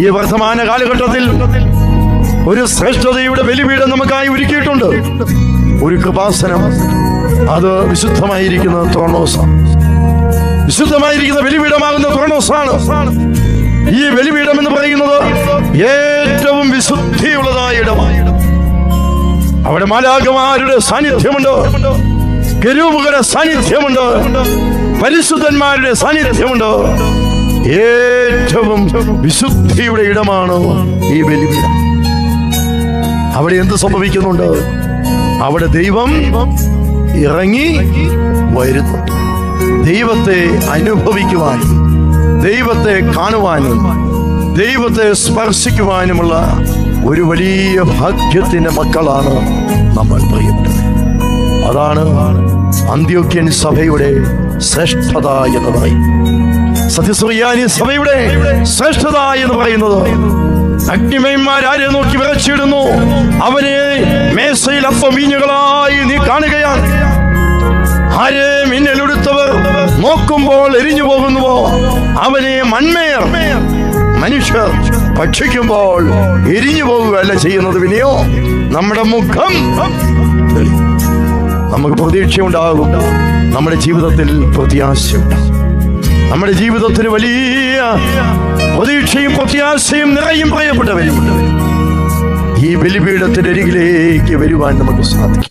ഈ വർത്തമാന കാലഘട്ടത്തിൽ ഒരു ശ്രേഷ്ഠതയുടെ ബലിപീഠം നമുക്കായി ഒരുക്കിയിട്ടുണ്ട്. ഒരു കൃപാസനം, അത് വിശുദ്ധമായിരിക്കുന്ന ത്രോണോസാണ്. വിശുദ്ധമായിരിക്കുന്ന ബലിപീഠമാകുന്ന ത്രോണോസാണ്. ഈ ബലിപീഠം എന്ന് പറയുന്നത് ഏറ്റവും വിശുദ്ധിയുള്ളതായ ഇടമാണ്. അവിടെ മാലാഖമാരുടെ സാന്നിധ്യമുണ്ട്, കെരൂബുകളുടെ സാന്നിധ്യമുണ്ട്, പരിശുദ്ധന്മാരുടെ സാന്നിധ്യമുണ്ട്. ഏറ്റവും വിശുദ്ധിയുടെ ഇടമാണ് ഈ ബലിപീഠം. അവിടെ എന്ത് സംഭവിക്കുന്നുണ്ട്? അവിടെ ദൈവം ഇറങ്ങി വരുന്നുണ്ട്. ദൈവത്തെ അനുഭവിക്കുവാനും ദൈവത്തെ കാണുവാനും ദൈവത്തെ സ്പർശിക്കുവാനുമുള്ള ഒരു വലിയ ഭാഗ്യത്തിന്റെ മക്കളാണ് നമ്മൾ പ്രിയപ്പെട്ടത്. അതാണ് അന്ത്യോക്യൻ സഭയുടെ ശ്രേഷ്ഠത എന്ന് പറയുന്നത്. സത്യസുറിയാനി സഭയുടെ ശ്രേഷ്ഠത എന്ന് പറയുന്നത്, അഗ്നിമയന്മാരെ നോക്കി വിറച്ചിടുന്നു, അവനെ മേശയിൽ അപ്പം വീഞ്ഞുകളായി നീ കാണുകയാണ്. ആരെ മിന്നലെടുത്തവർ നോക്കുമ്പോൾ എരിഞ്ഞു പോകുന്നുവോ, അവനെ മൺമേർ മനുഷ്യർ ഭക്ഷിക്കുമ്പോൾ എരിഞ്ഞു പോകുകയല്ല ചെയ്യുന്നത്, പിന്നെയോ നമ്മുടെ മുഖം നമുക്ക് പ്രതീക്ഷയുണ്ടാകും. നമ്മുടെ ജീവിതത്തിൽ പ്രത്യാശയുണ്ടാകും. നമ്മുടെ ജീവിതത്തിന് വലിയ പ്രതീക്ഷയും പ്രത്യാശയും നിറയും പ്രിയപ്പെട്ടവരും ഈ ബലിപീഠത്തിന്റെ അരികിലേക്ക് വരുവാൻ നമുക്ക് സാധിക്കും.